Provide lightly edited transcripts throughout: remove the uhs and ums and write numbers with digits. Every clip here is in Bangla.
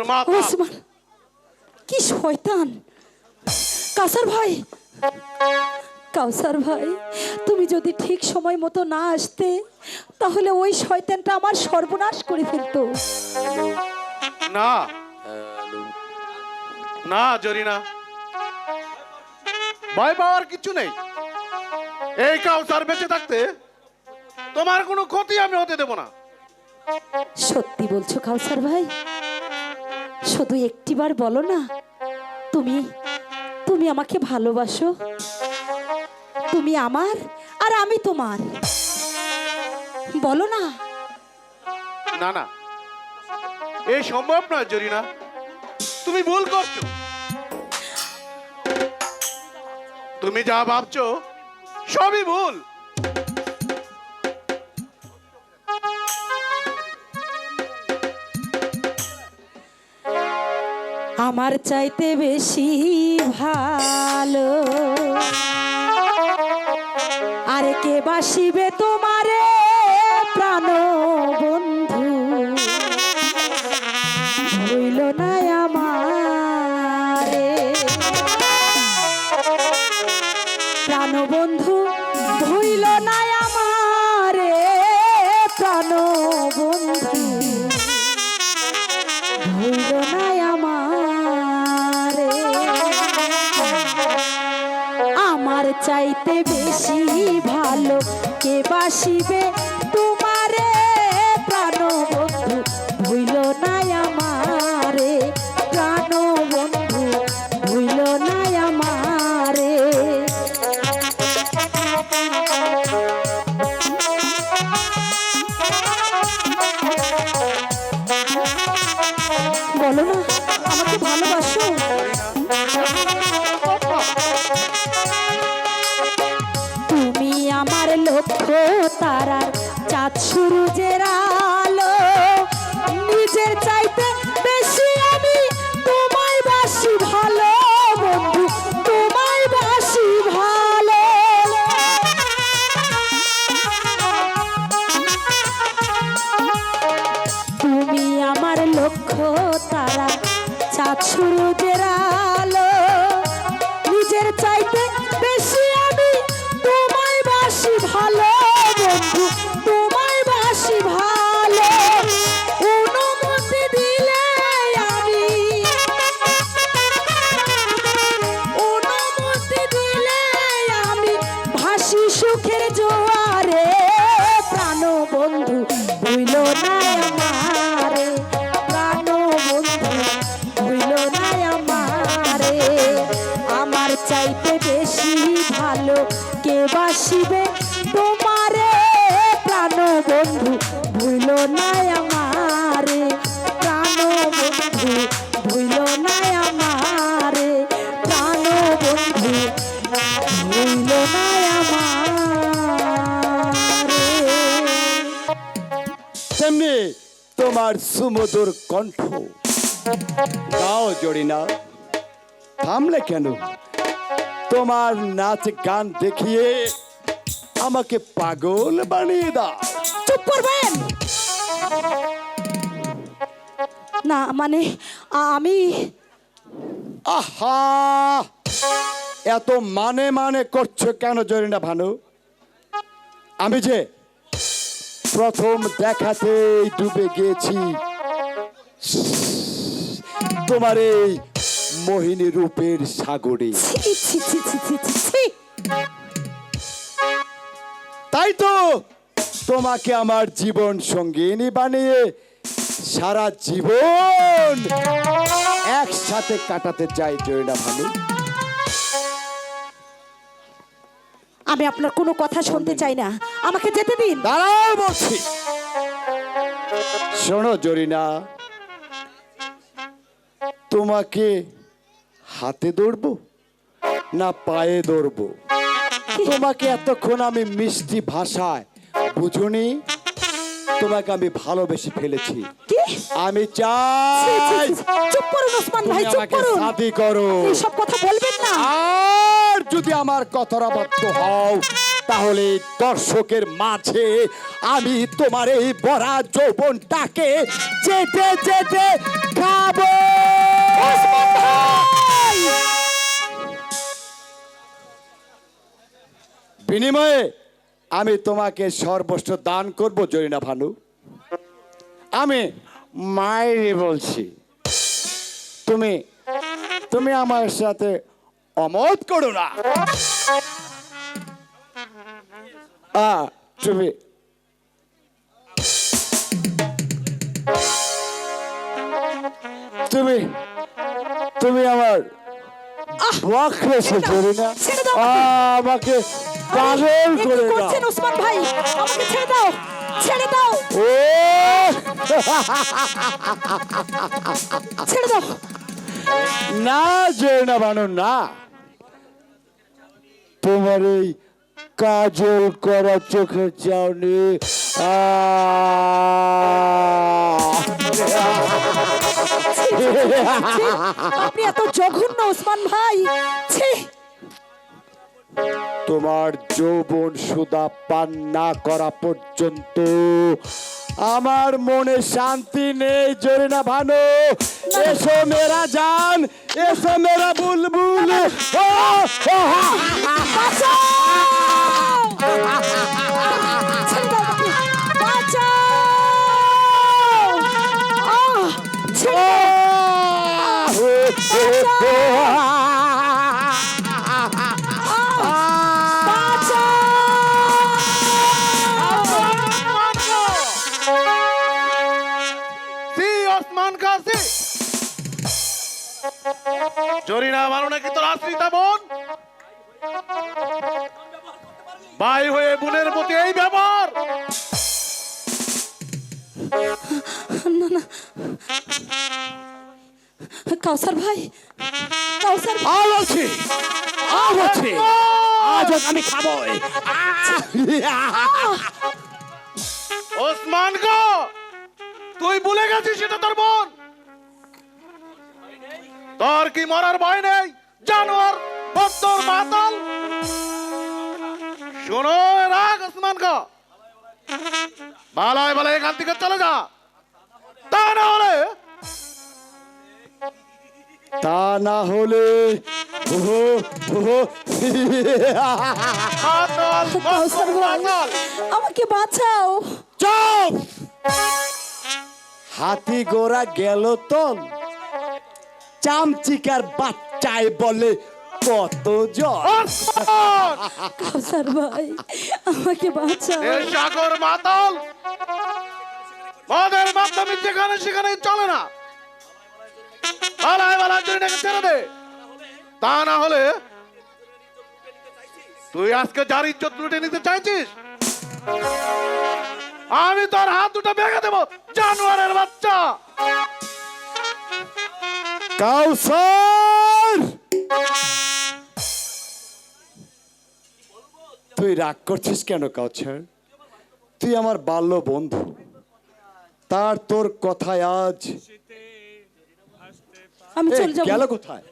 তোর মাথা। ওসমান কি শয়তান! কাউসার ভাই, কাউসার ভাই, তুমি যদি ঠিক সময় মতো না আসতে তাহলে ওই শয়তানটা আমার সর্বনাশ করে ফেলতো। না না জরিনা, ভয় পাওয়ার কিছু নেই। এই কাউসার বেঁচে থাকতে তোমার কোনো ক্ষতি আমি হতে দেব না। সত্যি বলছো কাউসার ভাই? শুধু একটিবার বলো না, তুমি তুমি আমাকে ভালোবাসো, তুমি আমার আর আমি তোমার, বলো না। না না, এই সম্ভব নয় জরিনা, তুমি ভুল করছো। তুমি যা ভাবছো সবই ভুল। আমার চাইতে বেশি ভালো আর কে বাসিবে তোমারে প্রাণ বন্ধু, হইল না আমারে প্রাণ বন্ধু, হইল না আমারে প্রাণ বন্ধু, হইল না আমারে। আমার চাইতে বেশি ভালো কে বাসিবে তোমারে প্রাণ বন্ধু, ভুইল না আমারে প্রাণ বন্ধু, ভুইল না আমারে। বলো না আমাকে ভালোবাসো। তুমি আমার লক্ষ্য তারার চাঁদ সূর্যের আলো, নিজের চাইতে বেশি আমি তোমায় বাসি ভালো বন্ধু, তোমায় বাসি ভালো। তুমি আমার লক্ষ্য তারা, চাঁদ সূর্যের আলো, নিজের চাইতে বেশি আমি তোমায় বাসি ভালো বন্ধু, তোমায় বাসি ভালো। অনুমতি দিলে আমি, অনুমতি দিলে আমি ভাসি সুখের জোয়ারে প্রাণ বন্ধু, ভুইল না আমারে প্রাণ বন্ধু, ভুইল না আমারে। আমার চাইতে বেশি ভালো কে বাসিবে তোমারে প্রাণ বন্ধু, ভুইল না আমারে প্রাণ বন্ধু, ভুইল না আমারে প্রাণ বন্ধু, ভুইল না আমারে। তেমনি তোমার সুমধুর কণ্ঠ। গাও জরিনা, থামলে কেন? তোমার নাচ গান দেখিয়ে আমাকে পাগল বানিয়ে দাও। চুপ করবেন না, মানে আমি আহা, এত মানে মানে করছো কেন জরিনা ভানু? আমি যে প্রথম দেখাতেই ডুবে গিয়েছি তোমার এই মোহিনী রূপের সাগরে। ছি ছি ছি ছি ছি ছি ছি। তাই তো তোমাকে আমার জীবন সঙ্গিনী বানিয়ে সারা জীবন একসাথে কাটাতে চাই জরিনা ভানু। আমি আপনার কোনো কথা শুনতে চাই না, আমাকে যেতে দিন। দাঁড়াও বলছি, শোনো জরিনা, তোমাকে হাতে ধরবো না পায়ে ধরবো? তোমাকে এতক্ষণ আমি মিষ্টি ভাষায় বুঝুনি, তোমাকে আমি ভালোবেসে ফেলেছি। কি? আমি ছি, ছি, চাই ছি, ছি। চুপ করুন ওসমান তুমি ভাই, চুপ আমাকে করুন। শাদি করো। এইসব কথা বলবেন না। আর যদি আমার কথার অবাধ্য হও তাহলে দর্শকের মাঝে আমি তোমার এই বড়া যৌবনটাকে যেতে যেতে খাবো। বিনিময়ে আমি তোমাকে সর্বস্ব দান করব জরিনা ভানু। আমি মায়েরই বলছি, তুমি তুমি আমার সাথে অমত করো না। তুমি তুমি তুমি আমার বক রেখে জরিনা, ছেড়ে দাও। আমাকে পাগল এ কি করে দাও। করছেন ওসমান ভাই? আমাকে ছেড়ে দাও, ছেড়ে দাও, ও ছেড়ে দাও। না জরিনা ভানু, না, তোমার এই কাজল করা চোখের চাউনি আপনি এত জঘন্য ওসমান ভাই, ছি। তোমার যৌবন সুদা পান না করা পর্যন্ত আমার মনে শান্তি নেই জরিনা ভানু। এসো মেরা জান, এসো মেরা বুলবুল। বাঁচাও! ছেড়ে দাও আমাকে, বাঁচাও! ছেড়ে সি ওসমান খা সি। জরিনা ভানু নাকি তোর আশ্রিতা বোন? ভাই হয়ে বোনের প্রতি এই ব্যবহার? কাউসার ভাই, কাউসার ভাই, আজ আমি খাবো। ওসমান গো, তুই ভুলে গেছিস সেটা তোর বোন? তোর কি মরার ভয় নেই জানোয়ার বদ্দর মাতাল? শোনো রাগ ওসমান গো, বালায় বালায় এখান থেকে চলে যা, তা না হলে মাতাল, কাউসার ভাই, মাতাল। আমাকে বাঁচাও। চুপ! হাতি গোড়া গেল তো চামচিকার বাচ্চায় বলে কত জ্বর। ওসমান! কাউসার ভাই, আমাকে বাঁচাও। এই সাগর মাতাল মদের মাধ্যমে যেখানে সেখানে চলে না। বালায় বালায় জরিনাকে ছেড়ে দে, তা না হলে তুই আজকে যার ইজ্জত লুটে নিতে চাইছিস, আমি তোর হাত দুটো ভেঙে দেবো জানোয়ারের বাচ্চা। কাউসার, তুই রাগ করছিস কেন কাউসার? তুই আমার বাল্য বন্ধু, তার তোর কথায় আজ আমি চলে যাব। গেল কোথায়?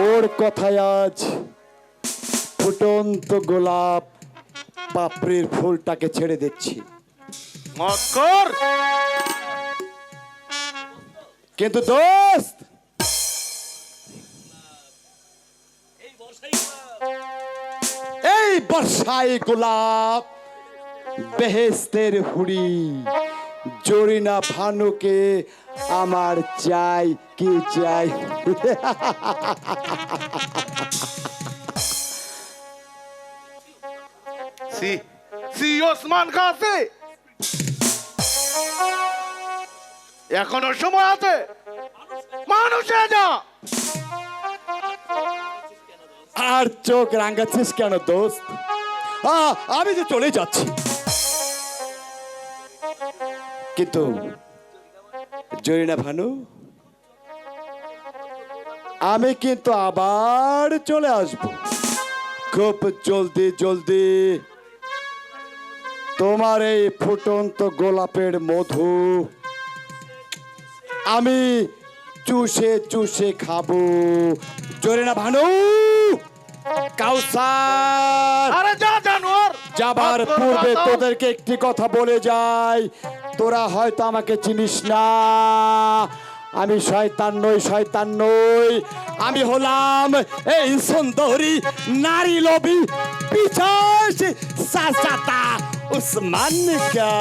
ওর কথায় আজ ফুটন্ত গোলাপ পাপড়ির ফুলটাকে ছেড়ে দিচ্ছি। মক্কর কিন্তু দোস্ত, এই বর্ষায় গোলাপ বেহেস্তের হুড়ি জরিনা ভানুকে আমার চাই, কি চাই? সি সি ওসমান খাসে, এখনো সময় আছে, মানুষ হয়ে যা। আর চোখ রাঙাচ্ছিস কেন দোস্ত? আমি যে চলে যাচ্ছি, কিন্তু জরিনা ভানু, আমি কিন্তু আবার চলে আসব খুব জলদি জলদি। তোমার এই ফুটন্ত গোলাপের মধু আমি চুষে চুষে খাবো জরিনা ভানু। কাউসার, আরে যা জানোয়ার। যাবার পূর্বে তোদেরকে একটি কথা বলে যাই, তোরা হয়তো আমাকে চিনিস না, আমি শয়তান নই, শয়তান নই, আমি হলাম এই সুন্দরী নারী লোভী পিছাস চাচাটা উসমান কা